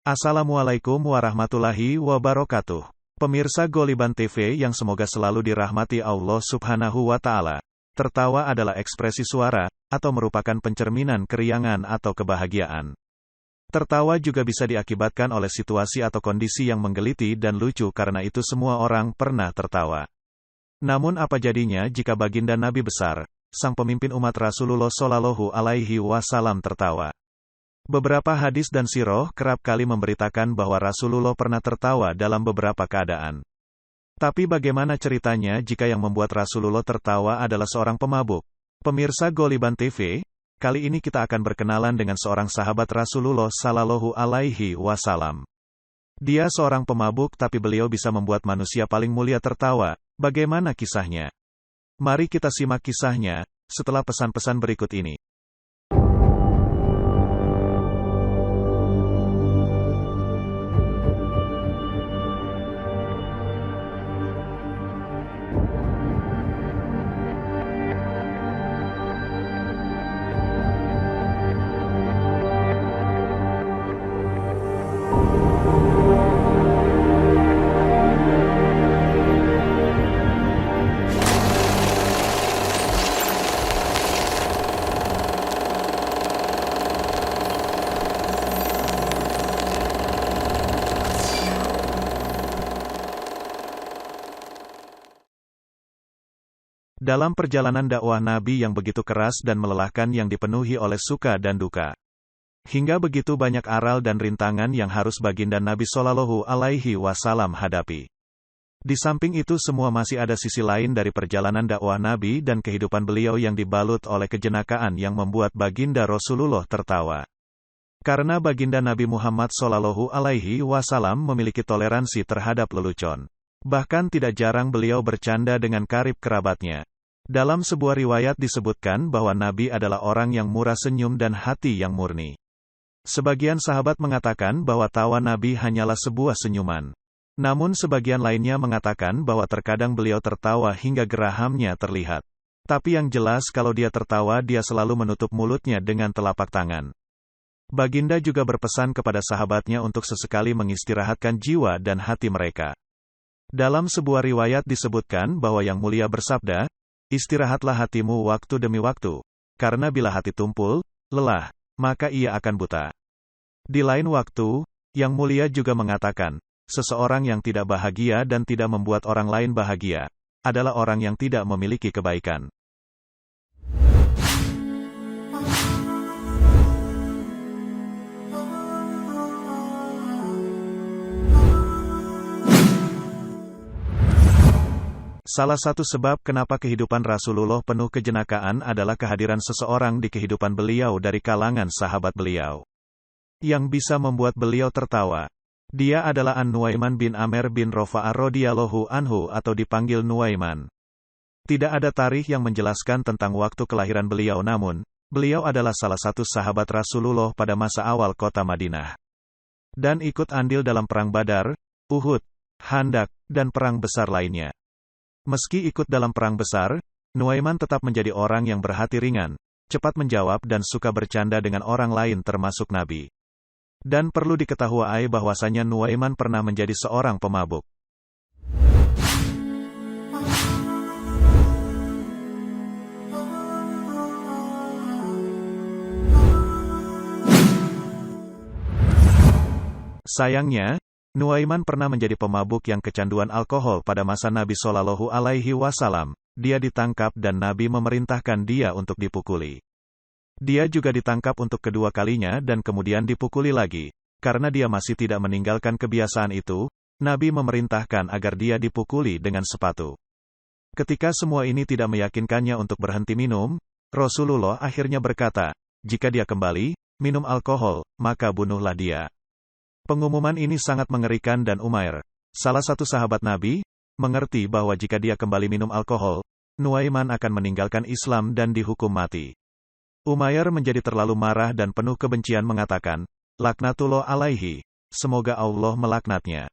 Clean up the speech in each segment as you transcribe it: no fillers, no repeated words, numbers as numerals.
Assalamualaikum warahmatullahi wabarakatuh. Pemirsa Goliban TV yang semoga selalu dirahmati Allah Subhanahu wa Ta'ala. Tertawa adalah ekspresi suara, atau merupakan pencerminan keriangan atau kebahagiaan. Tertawa juga bisa diakibatkan oleh situasi atau kondisi yang menggeliti dan lucu, karena itu semua orang pernah tertawa. Namun apa jadinya jika baginda Nabi besar, sang pemimpin umat Rasulullah Shallallahu Alaihi Wasallam tertawa? Beberapa hadis dan sirah kerap kali memberitakan bahwa Rasulullah pernah tertawa dalam beberapa keadaan. Tapi bagaimana ceritanya jika yang membuat Rasulullah tertawa adalah seorang pemabuk? Pemirsa Goliban TV, kali ini kita akan berkenalan dengan seorang sahabat Rasulullah Shallallahu Alaihi Wasallam. Dia seorang pemabuk, tapi beliau bisa membuat manusia paling mulia tertawa. Bagaimana kisahnya? Mari kita simak kisahnya setelah pesan-pesan berikut ini. Dalam perjalanan dakwah Nabi yang begitu keras dan melelahkan, yang dipenuhi oleh suka dan duka, hingga begitu banyak aral dan rintangan yang harus baginda Nabi Shallallahu Alaihi Wasallam hadapi. Di samping itu semua masih ada sisi lain dari perjalanan dakwah Nabi dan kehidupan beliau yang dibalut oleh kejenakaan yang membuat baginda Rasulullah tertawa. Karena baginda Nabi Muhammad Shallallahu Alaihi Wasallam memiliki toleransi terhadap lelucon. Bahkan tidak jarang beliau bercanda dengan karib kerabatnya. Dalam sebuah riwayat disebutkan bahwa Nabi adalah orang yang murah senyum dan hati yang murni. Sebagian sahabat mengatakan bahwa tawa Nabi hanyalah sebuah senyuman. Namun sebagian lainnya mengatakan bahwa terkadang beliau tertawa hingga gerahamnya terlihat. Tapi yang jelas kalau dia tertawa, dia selalu menutup mulutnya dengan telapak tangan. Baginda juga berpesan kepada sahabatnya untuk sesekali mengistirahatkan jiwa dan hati mereka. Dalam sebuah riwayat disebutkan bahwa Yang Mulia bersabda, "Istirahatlah hatimu waktu demi waktu, karena bila hati tumpul, lelah, maka ia akan buta." Di lain waktu, Yang Mulia juga mengatakan, seseorang yang tidak bahagia dan tidak membuat orang lain bahagia, adalah orang yang tidak memiliki kebaikan. Salah satu sebab kenapa kehidupan Rasulullah penuh kejenakaan adalah kehadiran seseorang di kehidupan beliau dari kalangan sahabat beliau, yang bisa membuat beliau tertawa. Dia adalah An-Nuaiman bin Amir bin Rofa'ah radhiyallahu anhu, atau dipanggil Nuaiman. Tidak ada tarikh yang menjelaskan tentang waktu kelahiran beliau, namun beliau adalah salah satu sahabat Rasulullah pada masa awal kota Madinah, dan ikut andil dalam perang Badar, Uhud, Khandak, dan perang besar lainnya. Meski ikut dalam perang besar, Nuaiman tetap menjadi orang yang berhati ringan, cepat menjawab dan suka bercanda dengan orang lain termasuk Nabi. Dan perlu diketahui bahwasanya Nuaiman pernah menjadi seorang pemabuk. Sayangnya, Nuaiman pernah menjadi pemabuk yang kecanduan alkohol pada masa Nabi Shallallahu Alaihi Wasallam. Dia ditangkap dan Nabi memerintahkan dia untuk dipukuli. Dia juga ditangkap untuk kedua kalinya dan kemudian dipukuli lagi. Karena dia masih tidak meninggalkan kebiasaan itu, Nabi memerintahkan agar dia dipukuli dengan sepatu. Ketika semua ini tidak meyakinkannya untuk berhenti minum, Rasulullah akhirnya berkata, jika dia kembali minum alkohol, maka bunuhlah dia. Pengumuman ini sangat mengerikan dan Umair, salah satu sahabat Nabi, mengerti bahwa jika dia kembali minum alkohol, Nuaiman akan meninggalkan Islam dan dihukum mati. Umair menjadi terlalu marah dan penuh kebencian mengatakan, "Laknatullah alaihi, semoga Allah melaknatnya."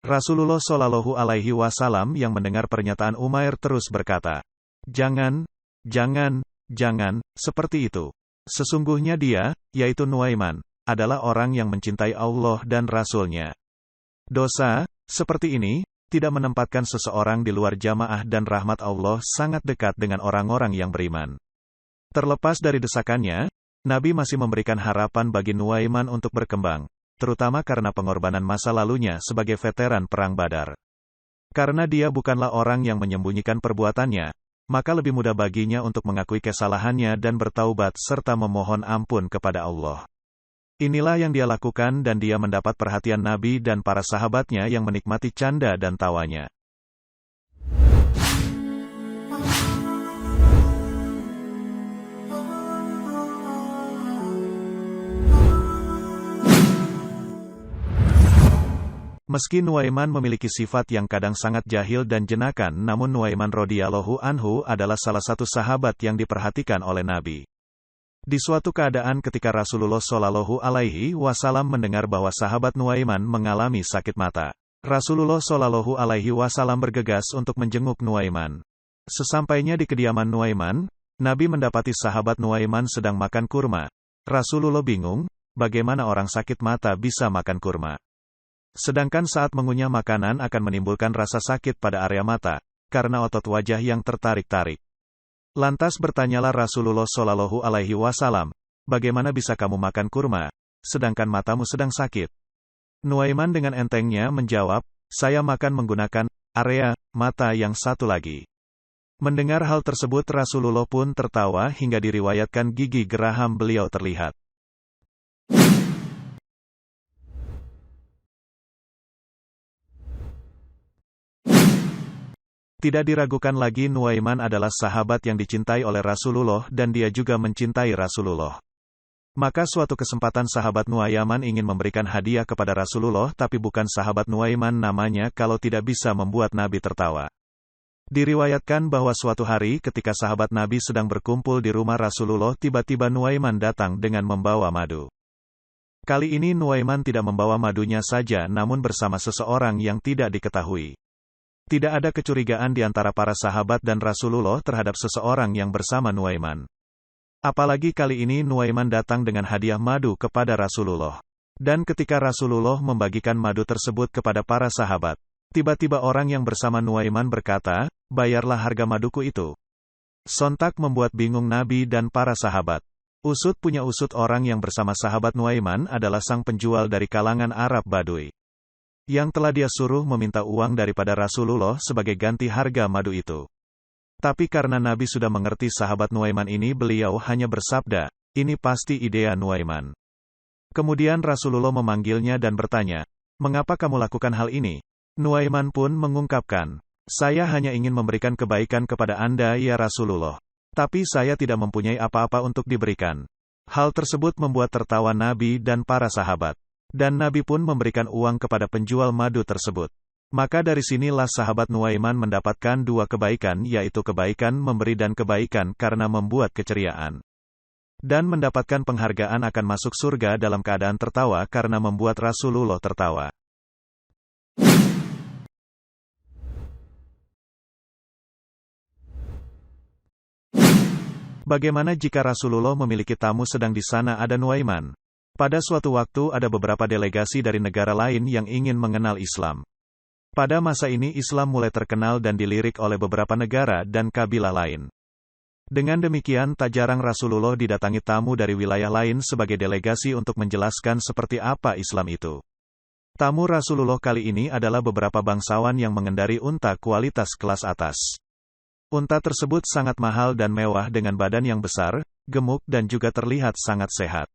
Rasulullah Shallallahu Alaihi Wasallam yang mendengar pernyataan Umair terus berkata, "Jangan, jangan, jangan, seperti itu. Sesungguhnya dia, yaitu Nuaiman, adalah orang yang mencintai Allah dan Rasul-Nya. Dosa, seperti ini, tidak menempatkan seseorang di luar jamaah dan rahmat Allah sangat dekat dengan orang-orang yang beriman. Terlepas dari desakannya, Nabi masih memberikan harapan bagi Nuaiman untuk berkembang, terutama karena pengorbanan masa lalunya sebagai veteran Perang Badar. Karena dia bukanlah orang yang menyembunyikan perbuatannya, maka lebih mudah baginya untuk mengakui kesalahannya dan bertaubat serta memohon ampun kepada Allah. Inilah yang dia lakukan dan dia mendapat perhatian Nabi dan para sahabatnya yang menikmati canda dan tawanya. Meski Nuaiman memiliki sifat yang kadang sangat jahil dan jenakan, namun Nuaiman radhiyallahu anhu adalah salah satu sahabat yang diperhatikan oleh Nabi. Di suatu keadaan ketika Rasulullah Shallallahu Alaihi Wasallam mendengar bahwa sahabat Nuaiman mengalami sakit mata, Rasulullah Shallallahu Alaihi Wasallam bergegas untuk menjenguk Nuaiman. Sesampainya di kediaman Nuaiman, Nabi mendapati sahabat Nuaiman sedang makan kurma. Rasulullah bingung, bagaimana orang sakit mata bisa makan kurma. Sedangkan saat mengunyah makanan akan menimbulkan rasa sakit pada area mata, karena otot wajah yang tertarik-tarik. Lantas bertanyalah Rasulullah Shallallahu Alaihi Wasallam, bagaimana bisa kamu makan kurma, sedangkan matamu sedang sakit? Nuaiman dengan entengnya menjawab, saya makan menggunakan area mata yang satu lagi. Mendengar hal tersebut Rasulullah pun tertawa hingga diriwayatkan gigi geraham beliau terlihat. Tidak diragukan lagi Nuaiman adalah sahabat yang dicintai oleh Rasulullah dan dia juga mencintai Rasulullah. Maka suatu kesempatan sahabat Nuaiman ingin memberikan hadiah kepada Rasulullah tapi bukan sahabat Nuaiman namanya kalau tidak bisa membuat Nabi tertawa. Diriwayatkan bahwa suatu hari ketika sahabat Nabi sedang berkumpul di rumah Rasulullah tiba-tiba Nuaiman datang dengan membawa madu. Kali ini Nuaiman tidak membawa madunya saja namun bersama seseorang yang tidak diketahui. Tidak ada kecurigaan di antara para sahabat dan Rasulullah terhadap seseorang yang bersama Nuaiman. Apalagi kali ini Nuaiman datang dengan hadiah madu kepada Rasulullah. Dan ketika Rasulullah membagikan madu tersebut kepada para sahabat, tiba-tiba orang yang bersama Nuaiman berkata, bayarlah harga maduku itu. Sontak membuat bingung Nabi dan para sahabat. Usut punya usut orang yang bersama sahabat Nuaiman adalah sang penjual dari kalangan Arab Baduy. Yang telah dia suruh meminta uang daripada Rasulullah sebagai ganti harga madu itu. Tapi karena Nabi sudah mengerti sahabat Nuaiman ini beliau hanya bersabda, ini pasti idea Nuaiman. Kemudian Rasulullah memanggilnya dan bertanya, mengapa kamu lakukan hal ini? Nuaiman pun mengungkapkan, saya hanya ingin memberikan kebaikan kepada Anda ya Rasulullah. Tapi saya tidak mempunyai apa-apa untuk diberikan. Hal tersebut membuat tertawa Nabi dan para sahabat. Dan Nabi pun memberikan uang kepada penjual madu tersebut. Maka dari sinilah sahabat Nuaiman mendapatkan dua kebaikan yaitu kebaikan memberi dan kebaikan karena membuat keceriaan. Dan mendapatkan penghargaan akan masuk surga dalam keadaan tertawa karena membuat Rasulullah tertawa. Bagaimana jika Rasulullah memiliki tamu sedang di sana ada Nuaiman? Pada suatu waktu ada beberapa delegasi dari negara lain yang ingin mengenal Islam. Pada masa ini Islam mulai terkenal dan dilirik oleh beberapa negara dan kabilah lain. Dengan demikian tak jarang Rasulullah didatangi tamu dari wilayah lain sebagai delegasi untuk menjelaskan seperti apa Islam itu. Tamu Rasulullah kali ini adalah beberapa bangsawan yang mengendari unta kualitas kelas atas. Unta tersebut sangat mahal dan mewah dengan badan yang besar, gemuk dan juga terlihat sangat sehat.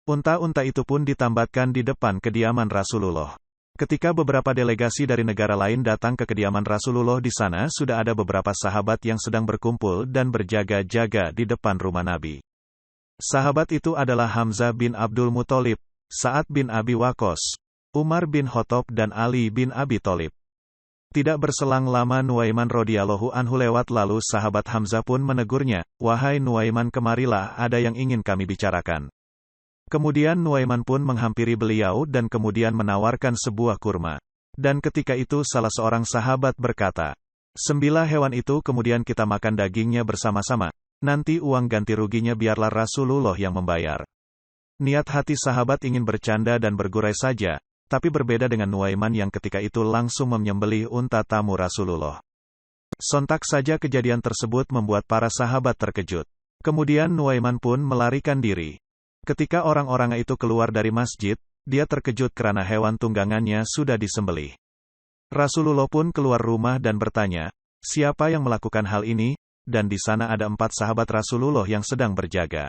Unta-unta itu pun ditambatkan di depan kediaman Rasulullah. Ketika beberapa delegasi dari negara lain datang ke kediaman Rasulullah di sana sudah ada beberapa sahabat yang sedang berkumpul dan berjaga-jaga di depan rumah Nabi. Sahabat itu adalah Hamzah bin Abdul Muthalib, Sa'ad bin Abi Waqqas, Umar bin Khattab dan Ali bin Abi Thalib. Tidak berselang lama Nuaiman radhiyallahu anhu lewat lalu sahabat Hamzah pun menegurnya, wahai Nuaiman kemarilah ada yang ingin kami bicarakan. Kemudian Nuaiman pun menghampiri beliau dan kemudian menawarkan sebuah kurma. Dan ketika itu salah seorang sahabat berkata, sembelih hewan itu kemudian kita makan dagingnya bersama-sama. Nanti uang ganti ruginya biarlah Rasulullah yang membayar. Niat hati sahabat ingin bercanda dan bergurai saja, tapi berbeda dengan Nuaiman yang ketika itu langsung menyembelih unta tamu Rasulullah. Sontak saja kejadian tersebut membuat para sahabat terkejut. Kemudian Nuaiman pun melarikan diri. Ketika orang-orang itu keluar dari masjid, dia terkejut karena hewan tunggangannya sudah disembelih. Rasulullah pun keluar rumah dan bertanya, siapa yang melakukan hal ini? Dan di sana ada 4 sahabat Rasulullah yang sedang berjaga.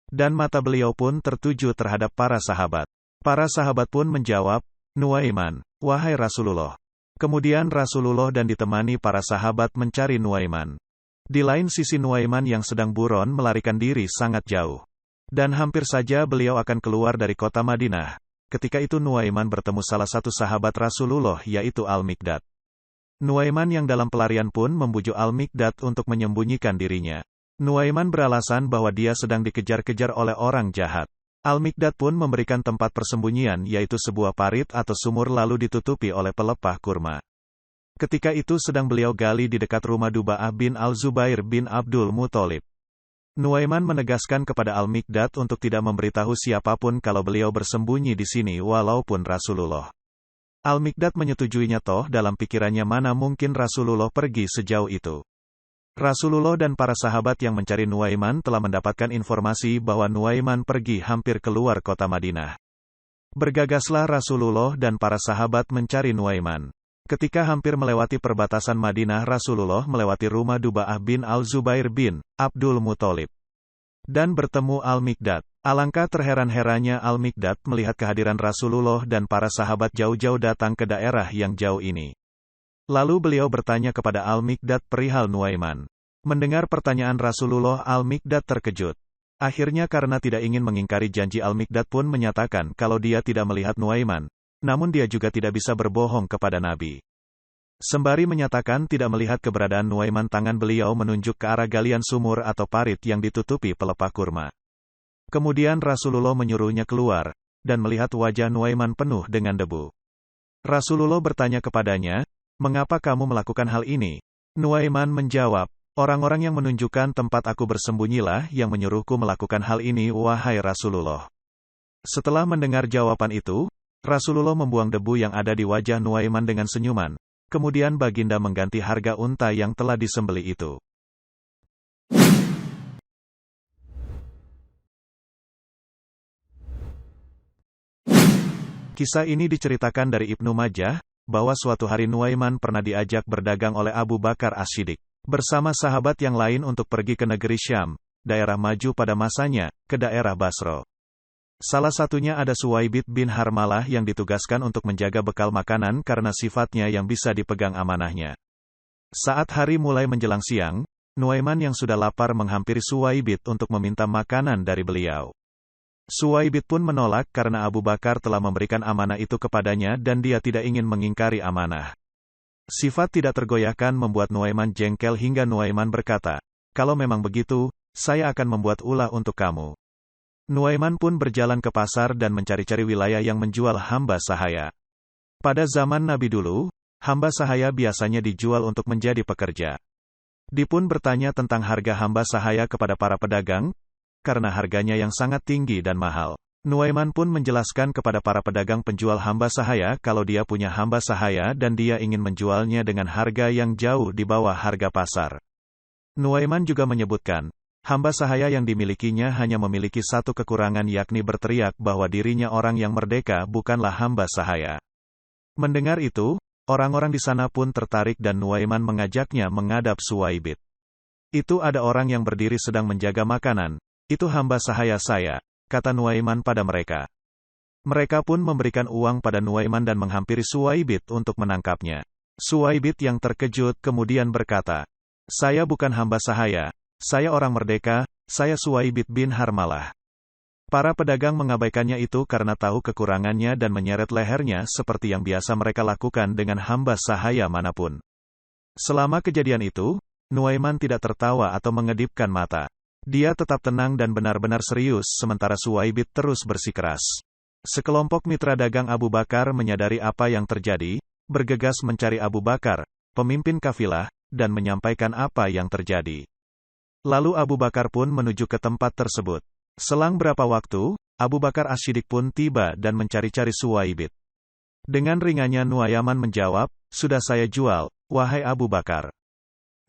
Dan mata beliau pun tertuju terhadap para sahabat. Para sahabat pun menjawab, Nuaiman, wahai Rasulullah. Kemudian Rasulullah dan ditemani para sahabat mencari Nuaiman. Di lain sisi Nuaiman yang sedang buron melarikan diri sangat jauh. Dan hampir saja beliau akan keluar dari kota Madinah. Ketika itu Nuaiman bertemu salah satu sahabat Rasulullah yaitu Al-Miqdad. Nuaiman yang dalam pelarian pun membujuk Al-Miqdad untuk menyembunyikan dirinya. Nuaiman beralasan bahwa dia sedang dikejar-kejar oleh orang jahat. Al-Miqdad pun memberikan tempat persembunyian yaitu sebuah parit atau sumur lalu ditutupi oleh pelepah kurma. Ketika itu sedang beliau gali di dekat rumah Duba'ah bin Al-Zubair bin Abdul Muthalib. Nuaiman menegaskan kepada Al-Miqdad untuk tidak memberitahu siapapun kalau beliau bersembunyi di sini walaupun Rasulullah. Al-Miqdad menyetujuinya toh dalam pikirannya mana mungkin Rasulullah pergi sejauh itu. Rasulullah dan para sahabat yang mencari Nuaiman telah mendapatkan informasi bahwa Nuaiman pergi hampir keluar kota Madinah. Bergagaslah Rasulullah dan para sahabat mencari Nuaiman. Ketika hampir melewati perbatasan Madinah, Rasulullah melewati rumah Duba'ah bin Al-Zubair bin Abdul Muthalib. Dan bertemu Al-Miqdad. Alangkah terheran-herannya Al-Miqdad melihat kehadiran Rasulullah dan para sahabat jauh-jauh datang ke daerah yang jauh ini. Lalu beliau bertanya kepada Al-Miqdad perihal Nuaiman. Mendengar pertanyaan Rasulullah, Al-Miqdad terkejut. Akhirnya karena tidak ingin mengingkari janji, Al-Miqdad pun menyatakan kalau dia tidak melihat Nuaiman. Namun dia juga tidak bisa berbohong kepada Nabi. Sembari menyatakan tidak melihat keberadaan Nuaiman, tangan beliau menunjuk ke arah galian sumur atau parit yang ditutupi pelepah kurma. Kemudian Rasulullah menyuruhnya keluar, dan melihat wajah Nuaiman penuh dengan debu. Rasulullah bertanya kepadanya, mengapa kamu melakukan hal ini? Nuaiman menjawab, orang-orang yang menunjukkan tempat aku bersembunyilah yang menyuruhku melakukan hal ini wahai Rasulullah. Setelah mendengar jawaban itu, Rasulullah membuang debu yang ada di wajah Nuaiman dengan senyuman. Kemudian baginda mengganti harga unta yang telah disembelih itu. Kisah ini diceritakan dari Ibnu Majah, bahwa suatu hari Nuaiman pernah diajak berdagang oleh Abu Bakar As-Siddiq bersama sahabat yang lain untuk pergi ke negeri Syam, daerah maju pada masanya, ke daerah Basra. Salah satunya ada Suwaibit bin Harmalah yang ditugaskan untuk menjaga bekal makanan karena sifatnya yang bisa dipegang amanahnya. Saat hari mulai menjelang siang, Nuaiman yang sudah lapar menghampiri Suwaibit untuk meminta makanan dari beliau. Suwaibit pun menolak karena Abu Bakar telah memberikan amanah itu kepadanya dan dia tidak ingin mengingkari amanah. Sifat tidak tergoyahkan membuat Nuaiman jengkel hingga Nuaiman berkata, kalau memang begitu, saya akan membuat ulah untuk kamu. Nuaiman pun berjalan ke pasar dan mencari-cari wilayah yang menjual hamba sahaya. Pada zaman Nabi dulu, hamba sahaya biasanya dijual untuk menjadi pekerja. Dia pun bertanya tentang harga hamba sahaya kepada para pedagang, karena harganya yang sangat tinggi dan mahal. Nuaiman pun menjelaskan kepada para pedagang penjual hamba sahaya kalau dia punya hamba sahaya dan dia ingin menjualnya dengan harga yang jauh di bawah harga pasar. Nuaiman juga menyebutkan, hamba sahaya yang dimilikinya hanya memiliki satu kekurangan yakni berteriak bahwa dirinya orang yang merdeka bukanlah hamba sahaya. Mendengar itu, orang-orang di sana pun tertarik dan Nuaiman mengajaknya menghadap Suwaibit. Itu ada orang yang berdiri sedang menjaga makanan. Itu hamba sahaya saya, kata Nuaiman pada mereka. Mereka pun memberikan uang pada Nuaiman dan menghampiri Suwaibit untuk menangkapnya. Suwaibit yang terkejut kemudian berkata, saya bukan hamba sahaya, saya orang merdeka, saya Suwaibit bin Harmalah. Para pedagang mengabaikannya itu karena tahu kekurangannya dan menyeret lehernya seperti yang biasa mereka lakukan dengan hamba sahaya manapun. Selama kejadian itu, Nuaiman tidak tertawa atau mengedipkan mata. Dia tetap tenang dan benar-benar serius sementara Suwaibit terus bersikeras. Sekelompok mitra dagang Abu Bakar menyadari apa yang terjadi, bergegas mencari Abu Bakar, pemimpin kafilah, dan menyampaikan apa yang terjadi. Lalu Abu Bakar pun menuju ke tempat tersebut. Selang berapa waktu, Abu Bakar As-Siddiq pun tiba dan mencari-cari Suwaibit. Dengan ringannya Nuaiman menjawab, "Sudah saya jual, wahai Abu Bakar."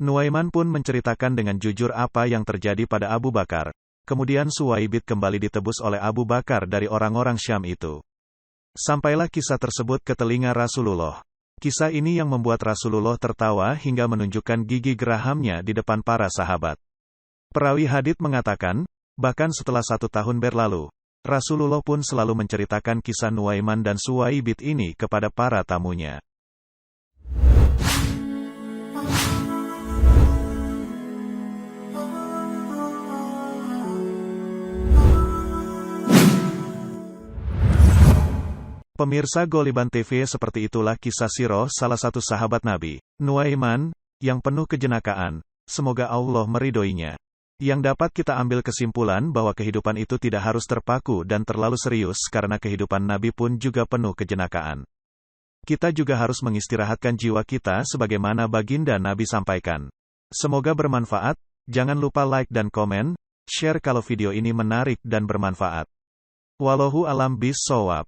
Nuaiman pun menceritakan dengan jujur apa yang terjadi pada Abu Bakar. Kemudian Suwaibit kembali ditebus oleh Abu Bakar dari orang-orang Syam itu. Sampailah kisah tersebut ke telinga Rasulullah. Kisah ini yang membuat Rasulullah tertawa hingga menunjukkan gigi gerahamnya di depan para sahabat. Perawi hadits mengatakan, bahkan setelah 1 tahun berlalu, Rasulullah pun selalu menceritakan kisah Nuaiman dan Suwaibit ini kepada para tamunya. Pemirsa Goliban TV, seperti itulah kisah sirah salah satu sahabat Nabi, Nuaiman, yang penuh kejenakaan. Semoga Allah meridhoinya. Yang dapat kita ambil kesimpulan bahwa kehidupan itu tidak harus terpaku dan terlalu serius karena kehidupan Nabi pun juga penuh kejenakaan. Kita juga harus mengistirahatkan jiwa kita sebagaimana baginda Nabi sampaikan. Semoga bermanfaat, jangan lupa like dan komen, share kalau video ini menarik dan bermanfaat. Wallahu a'lam bishawab.